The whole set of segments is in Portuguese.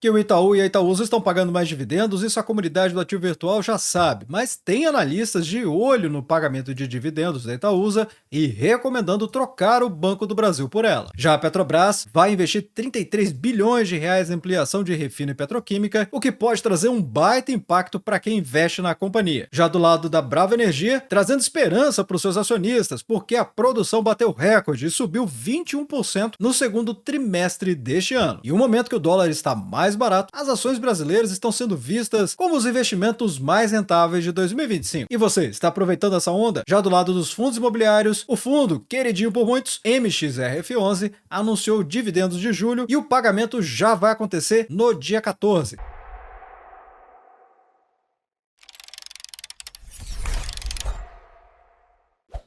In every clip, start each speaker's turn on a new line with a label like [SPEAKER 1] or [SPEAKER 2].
[SPEAKER 1] Que o Itaú e a Itaúsa estão pagando mais dividendos, isso a comunidade do ativo virtual já sabe, mas tem analistas de olho no pagamento de dividendos da Itaúsa e recomendando trocar o Banco do Brasil por ela. Já a Petrobras vai investir 33 bilhões de reais em ampliação de refino e petroquímica, o que pode trazer um baita impacto para quem investe na companhia. Já do lado da Brava Energia, trazendo esperança para os seus acionistas, porque a produção bateu recorde e subiu 21% no segundo trimestre deste ano. E no momento que o dólar está mais barato, as ações brasileiras estão sendo vistas como os investimentos mais rentáveis de 2025. E você, está aproveitando essa onda? Já do lado dos fundos imobiliários, o fundo, queridinho por muitos, MXRF11, anunciou dividendos de julho e o pagamento já vai acontecer no dia 14.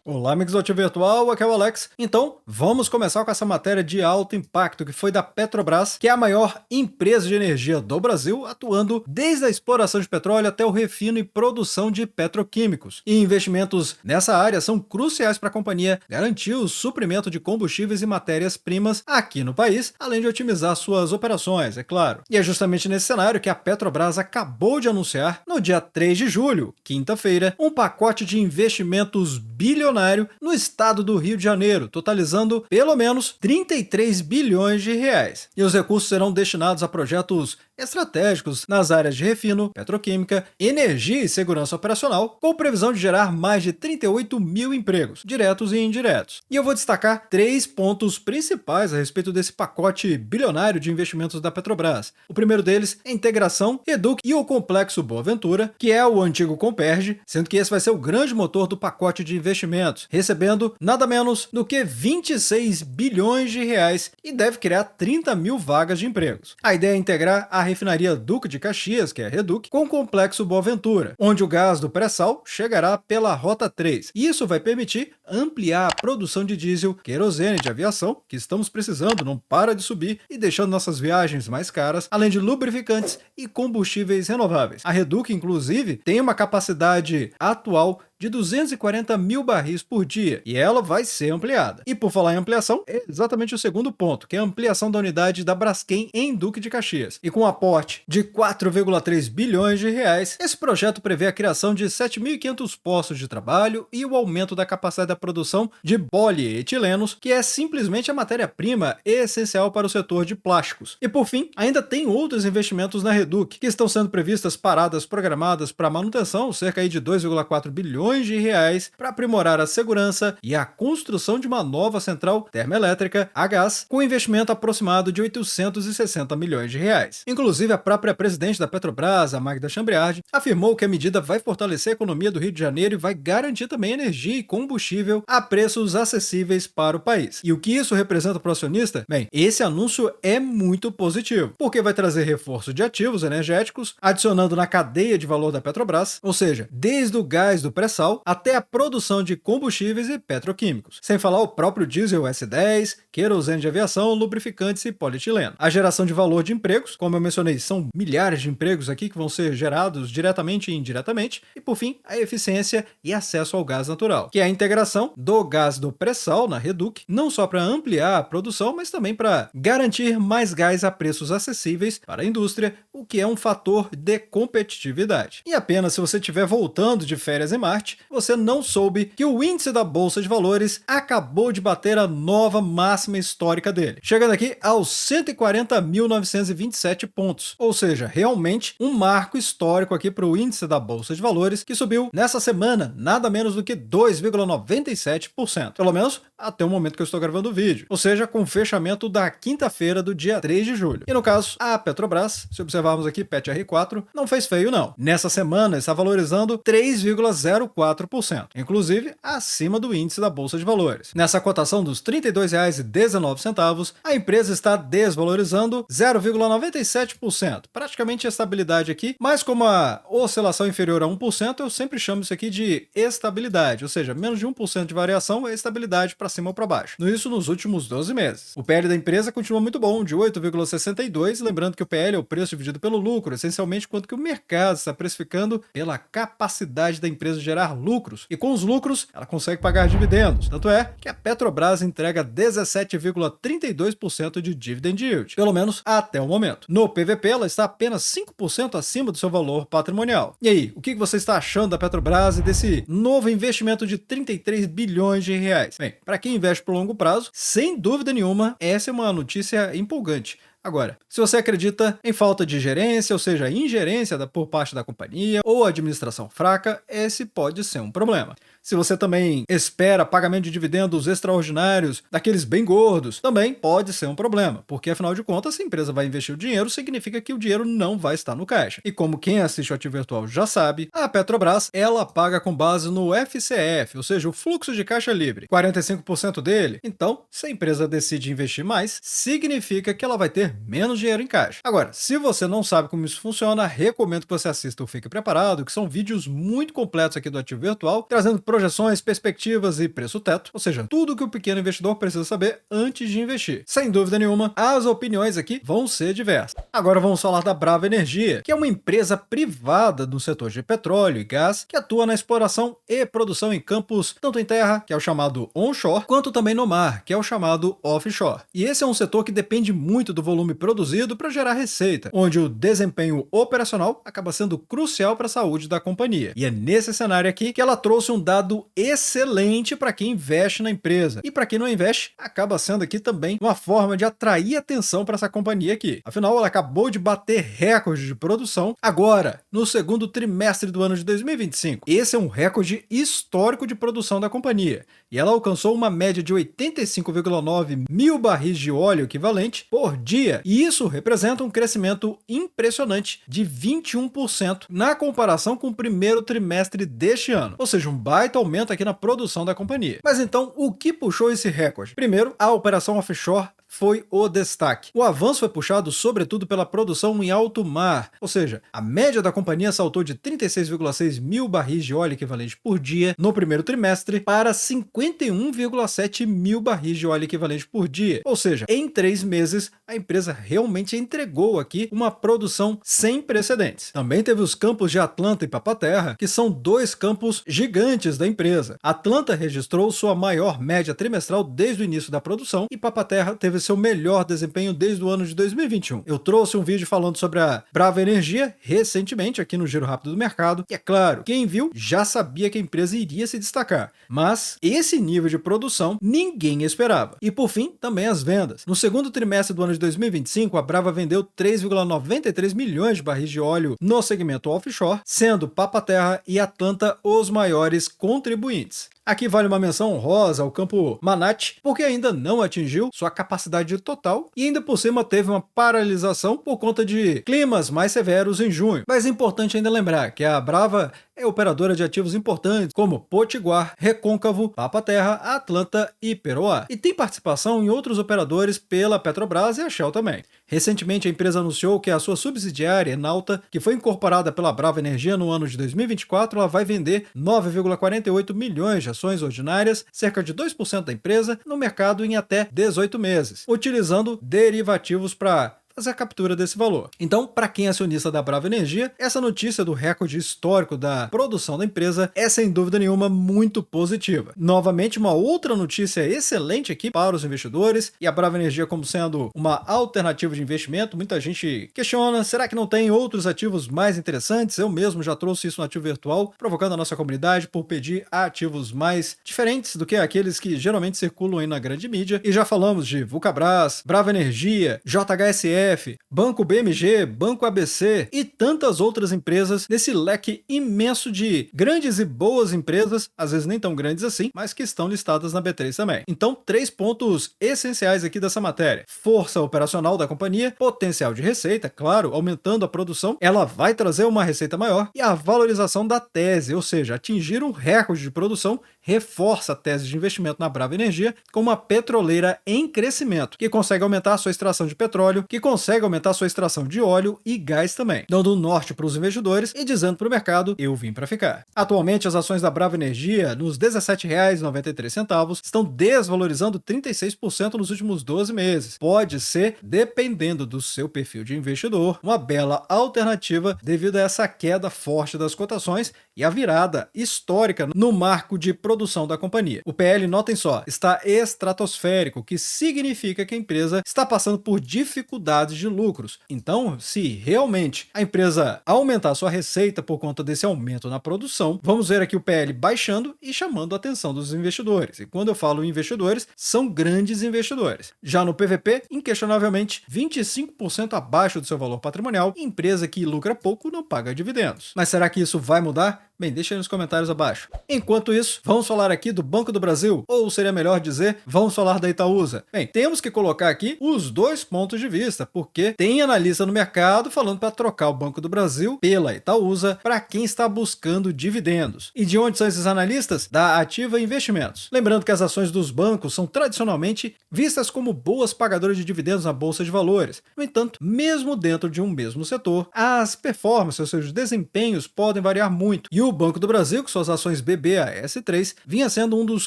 [SPEAKER 1] Olá, amigos do Ativo Virtual, aqui é o Alex. Então, vamos começar com essa matéria de alto impacto que foi da Petrobras, que é a maior empresa de energia do Brasil, atuando desde a exploração de petróleo até o refino e produção de petroquímicos. E investimentos nessa área são cruciais para a companhia garantir o suprimento de combustíveis e matérias-primas aqui no país, além de otimizar suas operações, é claro. E é justamente nesse cenário que a Petrobras acabou de anunciar, no dia 3 de julho, quinta-feira, um pacote de investimentos bilionário no estado do Rio de Janeiro, totalizando pelo menos 33 bilhões de reais. E os recursos serão destinados a projetos estratégicos nas áreas de refino, petroquímica, energia e segurança operacional, com previsão de gerar mais de 38 mil empregos, diretos e indiretos. E eu vou destacar 3 pontos principais a respeito desse pacote bilionário de investimentos da Petrobras. O primeiro deles é a integração Reduc e o Complexo Boa Ventura, que é o antigo Comperj, sendo que esse vai ser o grande motor do pacote de investimentos, recebendo nada menos do que 26 bilhões de reais e deve criar 30 mil vagas de empregos. A ideia é integrar a refinaria Duque de Caxias, que é a Reduc, com o Complexo Boa Ventura, onde o gás do pré-sal chegará pela Rota 3. E isso vai permitir ampliar a produção de diesel, querosene de aviação, que estamos precisando, não para de subir e deixando nossas viagens mais caras, além de lubrificantes e combustíveis renováveis. A Reduc, inclusive, tem uma capacidade atual de 240 mil barris por dia, e ela vai ser ampliada. E por falar em ampliação, é exatamente o segundo ponto, que é a ampliação da unidade da Braskem em Duque de Caxias. E com um aporte de 4,3 bilhões de reais, esse projeto prevê a criação de 7.500 postos de trabalho e o aumento da capacidade da produção de polietilenos, que é simplesmente a matéria-prima essencial para o setor de plásticos. E por fim, ainda tem outros investimentos na Reduc, que estão sendo previstas paradas programadas para manutenção, cerca aí de 2,4 bilhões de reais para aprimorar a segurança e a construção de uma nova central termoelétrica a gás, com investimento aproximado de 860 milhões de reais. Inclusive, a própria presidente da Petrobras, a Magda Chambriard, afirmou que a medida vai fortalecer a economia do Rio de Janeiro e vai garantir também energia e combustível a preços acessíveis para o país. E o que isso representa para o acionista? Bem, esse anúncio é muito positivo, porque vai trazer reforço de ativos energéticos, adicionando na cadeia de valor da Petrobras, ou seja, desde o gás do pré-sal até a produção de combustíveis e petroquímicos, sem falar o próprio diesel S10, querosene de aviação, lubrificantes e polietileno. A geração de valor de empregos, como eu mencionei, são milhares de empregos aqui que vão ser gerados diretamente e indiretamente, e por fim, a eficiência e acesso ao gás natural, que é a integração do gás do pré-sal na Reduc, não só para ampliar a produção, mas também para garantir mais gás a preços acessíveis para a indústria, o que é um fator de competitividade. E apenas se você estiver voltando de férias em Marte, você não soube que o índice da Bolsa de Valores acabou de bater a nova máxima histórica dele, chegando aqui aos 140.927 pontos, ou seja, realmente um marco histórico aqui para o índice da Bolsa de Valores, que subiu nessa semana nada menos do que 2,97%, pelo menos até o momento que eu estou gravando o vídeo, ou seja, com o fechamento da quinta-feira do dia 3 de julho. E no caso, a Petrobras, se observarmos aqui, PETR4, não fez feio não. Nessa semana está valorizando 3,04%, inclusive acima do índice da Bolsa de Valores. Nessa cotação dos R$ 32,19, a empresa está desvalorizando 0,97%, praticamente estabilidade aqui, mas como a oscilação inferior a 1%, eu sempre chamo isso aqui de estabilidade, ou seja, menos de 1% de variação é estabilidade para cima ou para baixo. Isso nos últimos 12 meses. O PL da empresa continua muito bom, de 8,62, lembrando que o PL é o preço dividido pelo lucro, essencialmente quanto que o mercado está precificando pela capacidade da empresa de gerar lucros. E com os lucros, ela consegue pagar dividendos. Tanto é que a Petrobras entrega 17,32% de dividend yield, pelo menos até o momento. No PVP, ela está apenas 5% acima do seu valor patrimonial. E aí, o que você está achando da Petrobras e desse novo investimento de 33 bilhões de reais? Bem, para quem investe por longo prazo, sem dúvida nenhuma, essa é uma notícia empolgante. Agora, se você acredita em falta de gerência, ou seja, ingerência por parte da companhia ou administração fraca, esse pode ser um problema. Se você também espera pagamento de dividendos extraordinários, daqueles bem gordos, também pode ser um problema, porque afinal de contas, se a empresa vai investir o dinheiro, significa que o dinheiro não vai estar no caixa. E como quem assiste o Ativo Virtual já sabe, a Petrobras, ela paga com base no FCF, ou seja, o fluxo de caixa livre, 45% dele. Então, se a empresa decide investir mais, significa que ela vai ter menos dinheiro em caixa. Agora, se você não sabe como isso funciona, recomendo que você assista o Fique Preparado, que são vídeos muito completos aqui do Ativo Virtual, trazendo projeções, perspectivas e preço-teto, ou seja, tudo que o pequeno investidor precisa saber antes de investir. Sem dúvida nenhuma, as opiniões aqui vão ser diversas. Agora vamos falar da Brava Energia, que é uma empresa privada do setor de petróleo e gás, que atua na exploração e produção em campos tanto em terra, que é o chamado onshore, quanto também no mar, que é o chamado offshore. E esse é um setor que depende muito do volume produzido para gerar receita, onde o desempenho operacional acaba sendo crucial para a saúde da companhia. E é nesse cenário aqui que ela trouxe um dado excelente para quem investe na empresa. E para quem não investe, acaba sendo aqui também uma forma de atrair atenção para essa companhia aqui. Afinal, ela acabou de bater recorde de produção agora, no segundo trimestre do ano de 2025. Esse é um recorde histórico de produção da companhia. E ela alcançou uma média de 85,9 mil barris de óleo equivalente por dia. E isso representa um crescimento impressionante de 21% na comparação com o primeiro trimestre deste ano. Ou seja, um baita aumento aqui na produção da companhia. Mas então, o que puxou esse recorde? Primeiro, a operação offshore foi o destaque. O avanço foi puxado sobretudo pela produção em alto mar, ou seja, a média da companhia saltou de 36,6 mil barris de óleo equivalente por dia no primeiro trimestre para 51,7 mil barris de óleo equivalente por dia. Ou seja, em 3 meses, a empresa realmente entregou aqui uma produção sem precedentes. Também teve os campos de Atlanta e Papa-Terra, que são 2 campos gigantes da empresa. Atlanta registrou sua maior média trimestral desde o início da produção e Papa-Terra teve seu melhor desempenho desde o ano de 2021. Eu trouxe um vídeo falando sobre a Brava Energia recentemente aqui no Giro Rápido do Mercado, e é claro, quem viu já sabia que a empresa iria se destacar, mas esse nível de produção ninguém esperava. E por fim, também as vendas. No segundo trimestre do ano de 2025, a Brava vendeu 3,93 milhões de barris de óleo no segmento offshore, sendo Papa-Terra e Atlanta os maiores contribuintes. Aqui vale uma menção honrosa ao campo Manati, porque ainda não atingiu sua capacidade total e ainda por cima teve uma paralisação por conta de climas mais severos em junho. Mas é importante ainda lembrar que a Brava é operadora de ativos importantes como Potiguar, Recôncavo, Papa-Terra, Atlanta e Peroá. E tem participação em outros operadores pela Petrobras e a Shell também. Recentemente a empresa anunciou que a sua subsidiária, Enalta, que foi incorporada pela Brava Energia no ano de 2024, ela vai vender 9,48 milhões de ações ordinárias, cerca de 2% da empresa, no mercado em até 18 meses, utilizando derivativos para fazer a captura desse valor. Então, para quem é acionista da Brava Energia, essa notícia do recorde histórico da produção da empresa é sem dúvida nenhuma muito positiva. Novamente, uma outra notícia excelente aqui para os investidores, e a Brava Energia como sendo uma alternativa de investimento. Muita gente questiona, será que não tem outros ativos mais interessantes? Eu mesmo já trouxe isso no Ativo Virtual, provocando a nossa comunidade por pedir ativos mais diferentes do que aqueles que geralmente circulam aí na grande mídia, e já falamos de Vulcabras, Brava Energia, JHSF, Banco BMG, Banco ABC e tantas outras empresas nesse leque imenso de grandes e boas empresas, às vezes nem tão grandes assim, mas que estão listadas na B3 também. Então, 3 pontos essenciais aqui dessa matéria: força operacional da companhia, potencial de receita, claro, aumentando a produção, ela vai trazer uma receita maior, e a valorização da tese, ou seja, atingir um recorde de produção, reforça a tese de investimento na Brava Energia como uma petroleira em crescimento, que consegue aumentar a sua extração de petróleo, que consegue aumentar sua extração de óleo e gás também, dando um norte para os investidores e dizendo para o mercado: eu vim para ficar. Atualmente, as ações da Brava Energia, nos R$ 17,93, estão desvalorizando 36% nos últimos 12 meses. Pode ser, dependendo do seu perfil de investidor, uma bela alternativa devido a essa queda forte das cotações e a virada histórica no marco de produção da companhia. O PL, notem só, está estratosférico, o que significa que a empresa está passando por dificuldades de lucros. Então, se realmente a empresa aumentar sua receita por conta desse aumento na produção, vamos ver aqui o PL baixando e chamando a atenção dos investidores. E quando eu falo investidores, são grandes investidores. Já no PVP, inquestionavelmente 25% abaixo do seu valor patrimonial, empresa que lucra pouco não paga dividendos. Mas será que isso vai mudar? Bem, deixa aí nos comentários abaixo. Enquanto isso, vamos falar aqui do Banco do Brasil, ou seria melhor dizer, vamos falar da Itaúsa. Bem, temos que colocar aqui os dois pontos de vista, porque tem analista no mercado falando para trocar o Banco do Brasil pela Itaúsa para quem está buscando dividendos. E de onde são esses analistas? Da Ativa Investimentos. Lembrando que as ações dos bancos são tradicionalmente vistas como boas pagadoras de dividendos na Bolsa de Valores. No entanto, mesmo dentro de um mesmo setor, as performances, ou seja, os desempenhos podem variar muito. E o Banco do Brasil, com suas ações BBAS3, vinha sendo um dos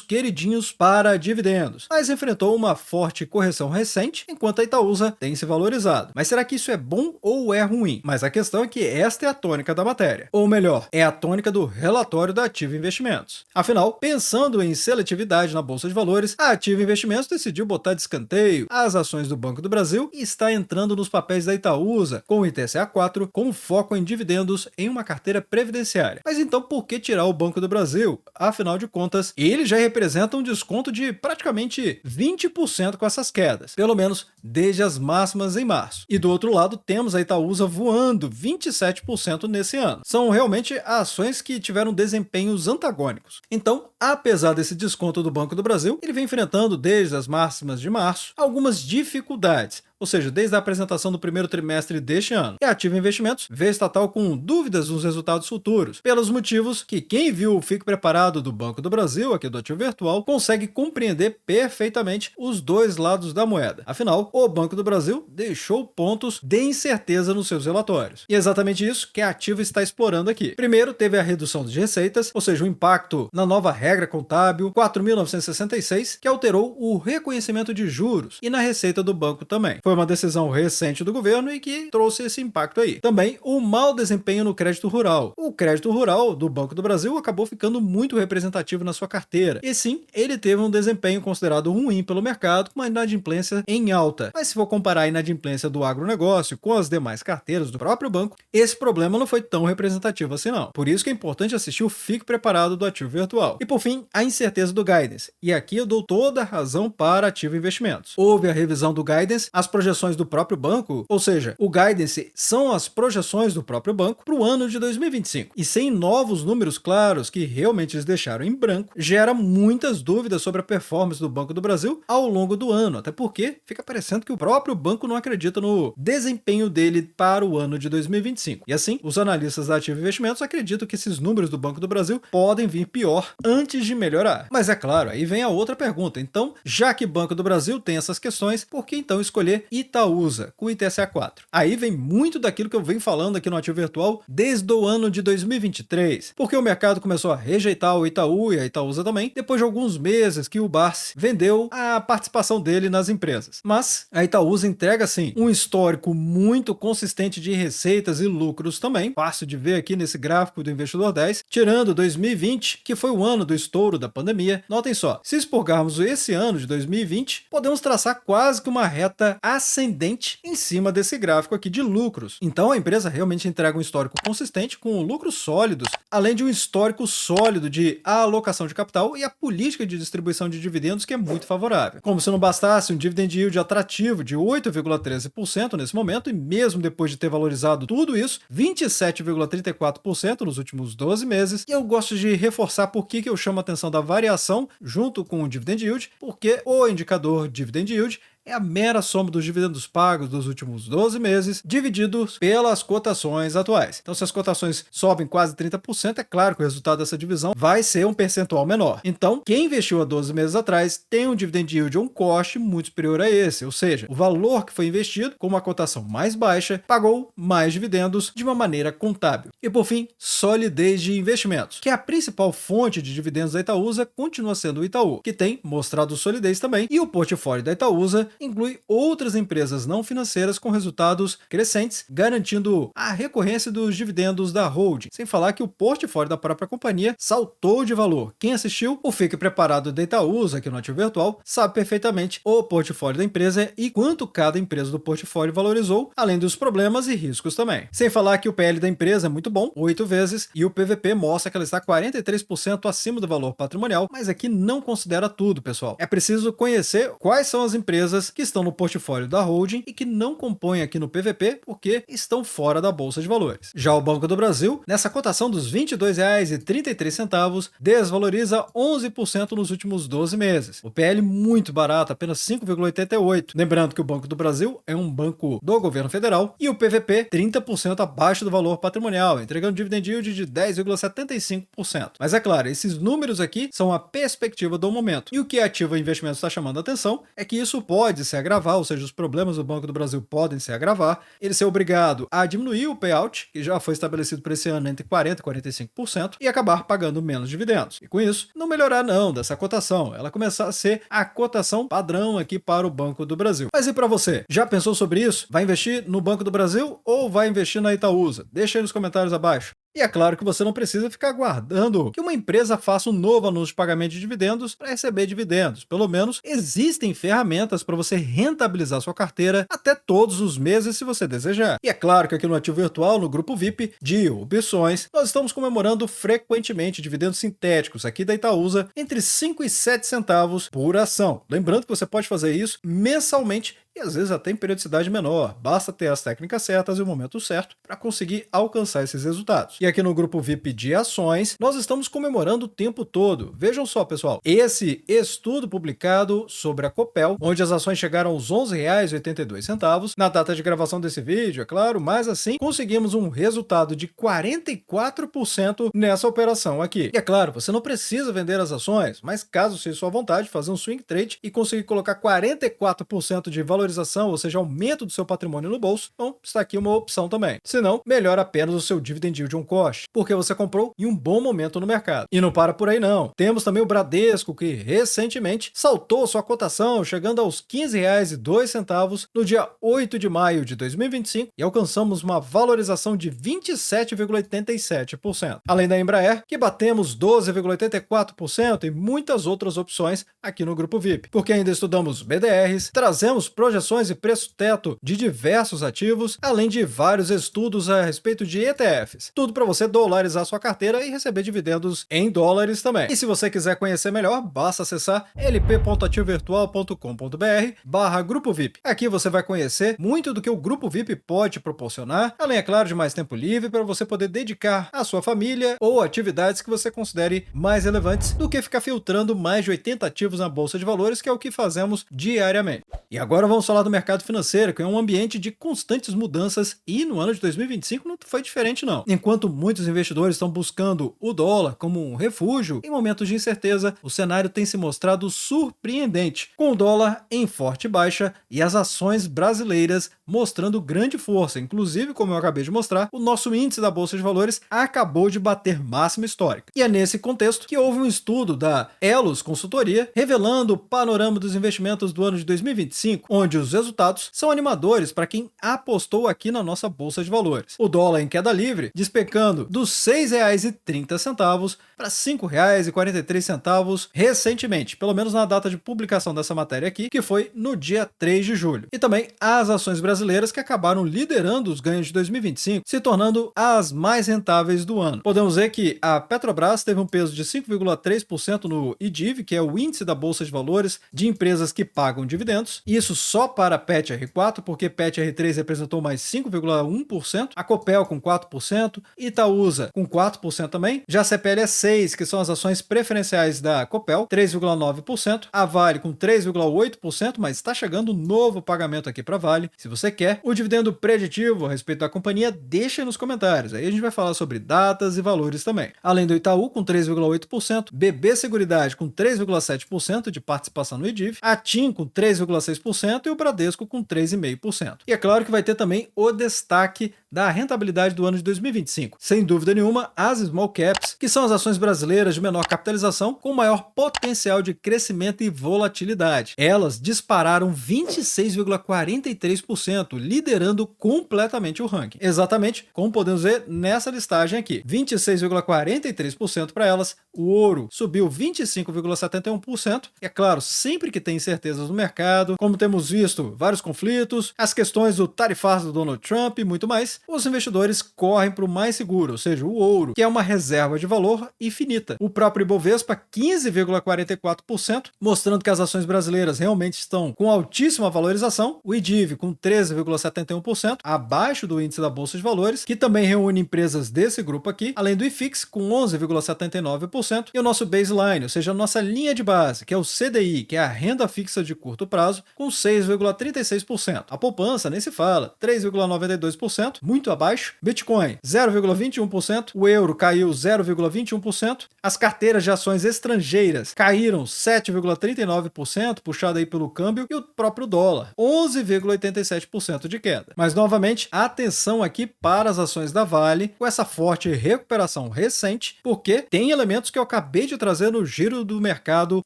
[SPEAKER 1] queridinhos para dividendos, mas enfrentou uma forte correção recente, enquanto a Itaúsa tem se valorizado. Mas será que isso é bom ou é ruim? Mas a questão é que esta é a tônica da matéria. Ou melhor, é a tônica do relatório da Ativa Investimentos. Afinal, pensando em seletividade na Bolsa de Valores, a Ativa Investimentos decidiu botar de escanteio as ações do Banco do Brasil e está entrando nos papéis da Itaúsa, com o ITCA4, com foco em dividendos em uma carteira previdenciária. Mas então por que tirar o Banco do Brasil? Afinal de contas, ele já representa um desconto de praticamente 20% com essas quedas, pelo menos desde as máximas em março. E do outro lado, temos a Itaúsa voando 27% nesse ano. São realmente ações que tiveram desempenhos antagônicos. Então, apesar desse desconto do Banco do Brasil, ele vem enfrentando desde as máximas de março algumas dificuldades, ou seja, desde a apresentação do primeiro trimestre deste ano. E a Ativa Investimentos vê estatal com dúvidas nos resultados futuros, pelos motivos que quem viu o Fique Preparado do Banco do Brasil, aqui do Ativo Virtual, consegue compreender perfeitamente os dois lados da moeda. Afinal, o Banco do Brasil deixou pontos de incerteza nos seus relatórios. E é exatamente isso que a Ativa está explorando aqui. Primeiro, teve a redução de receitas, ou seja, o impacto na nova regra contábil 4.966, que alterou o reconhecimento de juros, e na receita do banco também. Foi uma decisão recente do governo e que trouxe esse impacto aí. Também o mau desempenho no crédito rural. O crédito rural do Banco do Brasil acabou ficando muito representativo na sua carteira. E sim, ele teve um desempenho considerado ruim pelo mercado, com uma inadimplência em alta. Mas se for comparar a inadimplência do agronegócio com as demais carteiras do próprio banco, esse problema não foi tão representativo assim não. Por isso que é importante assistir o Fique Preparado do Ativo Virtual. E por fim, a incerteza do guidance. E aqui eu dou toda a razão para Ativo Investimentos. Houve a revisão do guidance, as projeções do próprio banco, ou seja, o guidance são as projeções do próprio banco para o ano de 2025. E sem novos números claros que realmente eles deixaram em branco, gera muitas dúvidas sobre a performance do Banco do Brasil ao longo do ano, até porque fica parecendo que o próprio banco não acredita no desempenho dele para o ano de 2025. E assim, os analistas da Ativa Investimentos acreditam que esses números do Banco do Brasil podem vir pior antes de melhorar. Mas é claro, aí vem a outra pergunta. Então, já que Banco do Brasil tem essas questões, por que então escolher Itaúsa com o ITCA4? Aí vem muito daquilo que eu venho falando aqui no Ativo Virtual desde o ano de 2023, porque o mercado começou a rejeitar o Itaú e a Itaúsa também, depois de alguns meses que o Barsi vendeu a participação dele nas empresas. Mas a Itaúsa entrega sim um histórico muito consistente de receitas e lucros também, fácil de ver aqui nesse gráfico do Investidor 10, tirando 2020, que foi o ano do estouro da pandemia. Notem só, se expurgarmos esse ano de 2020, podemos traçar quase que uma reta ascendente em cima desse gráfico aqui de lucros. Então a empresa realmente entrega um histórico consistente com lucros sólidos, além de um histórico sólido de alocação de capital e a política de distribuição de dividendos que é muito favorável. Como se não bastasse um dividend yield atrativo de 8,13% nesse momento, e mesmo depois de ter valorizado tudo isso, 27,34% nos últimos 12 meses. E eu gosto de reforçar por que eu chamo a atenção da variação junto com o dividend yield, porque o indicador dividend yield é a mera soma dos dividendos pagos dos últimos 12 meses, divididos pelas cotações atuais. Então, se as cotações sobem quase 30%, é claro que o resultado dessa divisão vai ser um percentual menor. Então, quem investiu há 12 meses atrás tem um dividend yield ou um cost muito superior a esse, ou seja, o valor que foi investido com uma cotação mais baixa pagou mais dividendos de uma maneira contábil. E por fim, solidez de investimentos, que é a principal fonte de dividendos da Itaúsa continua sendo o Itaú, que tem mostrado solidez também, e o portfólio da Itaúsa inclui outras empresas não financeiras com resultados crescentes, garantindo a recorrência dos dividendos da holding, sem falar que o portfólio da própria companhia saltou de valor. Quem assistiu o Fique Preparado da Itaúsa aqui no Ativo Virtual sabe perfeitamente o portfólio da empresa e quanto cada empresa do portfólio valorizou, além dos problemas e riscos também. Sem falar que o PL da empresa é muito bom, 8 vezes, e o PVP mostra que ela está 43% acima do valor patrimonial, mas aqui não considera tudo, pessoal. É preciso conhecer quais são as empresas que estão no portfólio da holding e que não compõem aqui no PVP porque estão fora da Bolsa de Valores. Já o Banco do Brasil, nessa cotação dos R$ 22,33, desvaloriza 11% nos últimos 12 meses. O PL muito barato, apenas 5,88. Lembrando que o Banco do Brasil é um banco do governo federal e o PVP 30% abaixo do valor patrimonial, entregando dividend yield de 10,75%. Mas é claro, esses números aqui são a perspectiva do momento. E o que a Ativa Investimentos está chamando a atenção é que isso pode se agravar, ou seja, os problemas do Banco do Brasil podem se agravar, ele ser obrigado a diminuir o payout, que já foi estabelecido para esse ano entre 40% e 45%, e acabar pagando menos dividendos. E com isso, não melhorar não dessa cotação, ela começar a ser a cotação padrão aqui para o Banco do Brasil. Mas e para você? Já pensou sobre isso? Vai investir no Banco do Brasil ou vai investir na Itaúsa? Deixa aí nos comentários abaixo. E é claro que você não precisa ficar aguardando que uma empresa faça um novo anúncio de pagamento de dividendos para receber dividendos. Pelo menos existem ferramentas para você rentabilizar sua carteira até todos os meses se você desejar. E é claro que aqui no Ativo Virtual, no grupo VIP de opções, nós estamos comemorando frequentemente dividendos sintéticos aqui da Itaúsa entre 5 e 7 centavos por ação. Lembrando que você pode fazer isso mensalmente e às vezes até em periodicidade menor. Basta ter as técnicas certas e o momento certo para conseguir alcançar esses resultados. E aqui no grupo VIP de ações, nós estamos comemorando o tempo todo. Vejam só, pessoal, esse estudo publicado sobre a Copel, onde as ações chegaram aos R$ 11,82, na data de gravação desse vídeo, é claro, mas assim conseguimos um resultado de 44% nessa operação aqui. E é claro, você não precisa vender as ações, mas caso seja sua vontade, fazer um swing trade e conseguir colocar 44% de valorização, ou seja, aumento do seu patrimônio no bolso, então está aqui uma opção também. Se não, melhora apenas o seu dividend yield on cost, porque você comprou em um bom momento no mercado. E não para por aí não. Temos também o Bradesco, que recentemente saltou sua cotação, chegando aos R$ 15,02 no dia 8 de maio de 2025 e alcançamos uma valorização de 27,87%. Além da Embraer, que batemos 12,84% e muitas outras opções aqui no grupo VIP. Porque ainda estudamos BDRs, trazemos projeções e preço-teto de diversos ativos, além de vários estudos a respeito de ETFs. Tudo para você dolarizar sua carteira e receber dividendos em dólares também. E se você quiser conhecer melhor, basta acessar lp.ativovirtual.com.br/grupo VIP. Aqui você vai conhecer muito do que o grupo VIP pode proporcionar, além, é claro, de mais tempo livre para você poder dedicar à sua família ou atividades que você considere mais relevantes do que ficar filtrando mais de 80 ativos na Bolsa de Valores, que é o que fazemos diariamente. E agora vamos falar do mercado financeiro, que é um ambiente de constantes mudanças e no ano de 2025 não foi diferente não. Enquanto muitos investidores estão buscando o dólar como um refúgio em momentos de incerteza, o cenário tem se mostrado surpreendente, com o dólar em forte baixa e as ações brasileiras mostrando grande força. Inclusive, como eu acabei de mostrar, o nosso índice da Bolsa de Valores acabou de bater máxima histórica. E é nesse contexto que houve um estudo da Elos Consultoria revelando o panorama dos investimentos do ano de 2025, onde os resultados são animadores para quem apostou aqui na nossa Bolsa de Valores. O dólar em queda livre, despecando dos R$ 6,30 para R$ 5,43 recentemente, pelo menos na data de publicação dessa matéria aqui, que foi no dia 3 de julho. E também as ações brasileiras que acabaram liderando os ganhos de 2025, se tornando as mais rentáveis do ano. Podemos ver que a Petrobras teve um peso de 5,3% no IDIV, que é o índice da Bolsa de Valores de empresas que pagam dividendos, e isso só para PET R4, porque PET R3 representou mais 5,1%, a Copel com 4%, Itaúsa com 4% também, já a CPLE6, que são as ações preferenciais da Copel, 3,9%, a Vale com 3,8%, mas está chegando um novo pagamento aqui para Vale. Se você quer o dividendo preditivo a respeito da companhia, deixa nos comentários, aí a gente vai falar sobre datas e valores também. Além do Itaú com 3,8%, BB Seguridade com 3,7% de participação no IDIV, a TIM com 3,6% e o Bradesco com 3,5%. E é claro que vai ter também o destaque da rentabilidade do ano de 2025. Sem dúvida nenhuma, as Small Caps, que são as ações brasileiras de menor capitalização com maior potencial de crescimento e volatilidade. Elas dispararam 26,43%, liderando completamente o ranking. Exatamente como podemos ver nessa listagem aqui. 26,43% para elas, o ouro subiu 25,71%. E é claro, sempre que tem incertezas no mercado, como temos visto vários conflitos, as questões do tarifaço do Donald Trump e muito mais, os investidores correm para o mais seguro, ou seja, o ouro, que é uma reserva de valor infinita. O próprio Ibovespa, 15,44%, mostrando que as ações brasileiras realmente estão com altíssima valorização. O IDIV com 13,71%, abaixo do índice da Bolsa de Valores, que também reúne empresas desse grupo aqui, além do IFIX com 11,79%, e o nosso baseline, ou seja, a nossa linha de base, que é o CDI, que é a renda fixa de curto prazo, com 6,36%. A poupança nem se fala, 3,92%, muito abaixo. Bitcoin, 0,21%. O euro caiu 0,21%. As carteiras de ações estrangeiras caíram 7,39%, puxado aí pelo câmbio, e o próprio dólar, 11,87% de queda. Mas, novamente, atenção aqui para as ações da Vale, com essa forte recuperação recente, porque tem elementos que eu acabei de trazer no giro do mercado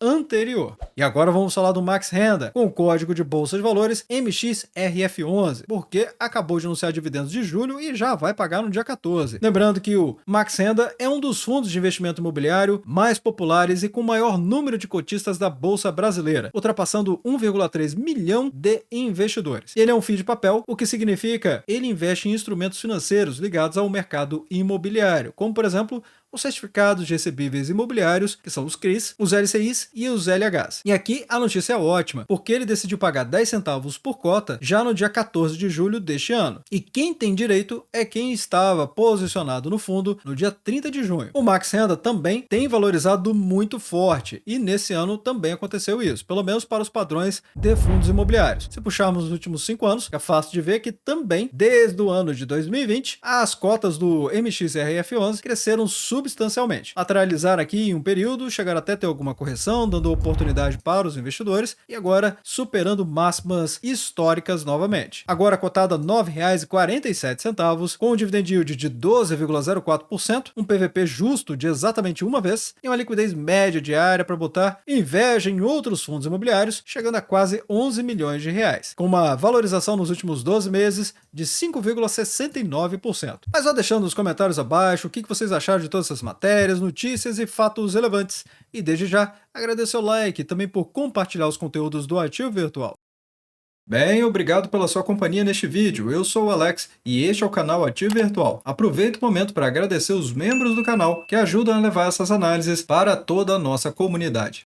[SPEAKER 1] anterior. E agora vamos falar do Max Renda, com o código de Bolsa de Valores MXRF11, porque acabou de anunciar dividendos de julho e já vai pagar no dia 14. Lembrando que o Max Renda é um dos fundos de investimento imobiliário mais populares e com maior número de cotistas da Bolsa Brasileira, ultrapassando 1,3 milhão de investidores. Ele é um FII de papel, o que significa ele investe em instrumentos financeiros ligados ao mercado imobiliário, como por exemplo os certificados de recebíveis imobiliários, que são os CRIs, os LCIs e os LHs. E aqui a notícia é ótima, porque ele decidiu pagar 10 centavos por cota já no dia 14 de julho deste ano. E quem tem direito é quem estava posicionado no fundo no dia 30 de junho. O Max Renda também tem valorizado muito forte, e nesse ano também aconteceu isso, pelo menos para os padrões de fundos imobiliários. Se puxarmos os últimos 5 anos, é fácil de ver que também, desde o ano de 2020, as cotas do MXRF11 cresceram substancialmente. Lateralizaram aqui em um período, chegaram até ter alguma correção, dando oportunidade para os investidores, e agora superando máximas históricas novamente. Agora cotada R$ 9,47, com um dividend yield de 12,04%, um PVP justo de exatamente uma vez, e uma liquidez média diária para botar inveja em outros fundos imobiliários, chegando a quase 11 milhões de reais, com uma valorização nos últimos 12 meses de 5,69%. Mas vá deixando nos comentários abaixo o que vocês acharam de todas essas matérias, notícias e fatos relevantes. E desde já, agradeço o like e também por compartilhar os conteúdos do Ativo Virtual. Bem, obrigado pela sua companhia neste vídeo. Eu sou o Alex e este é o canal Ativo Virtual. Aproveito o momento para agradecer os membros do canal que ajudam a levar essas análises para toda a nossa comunidade.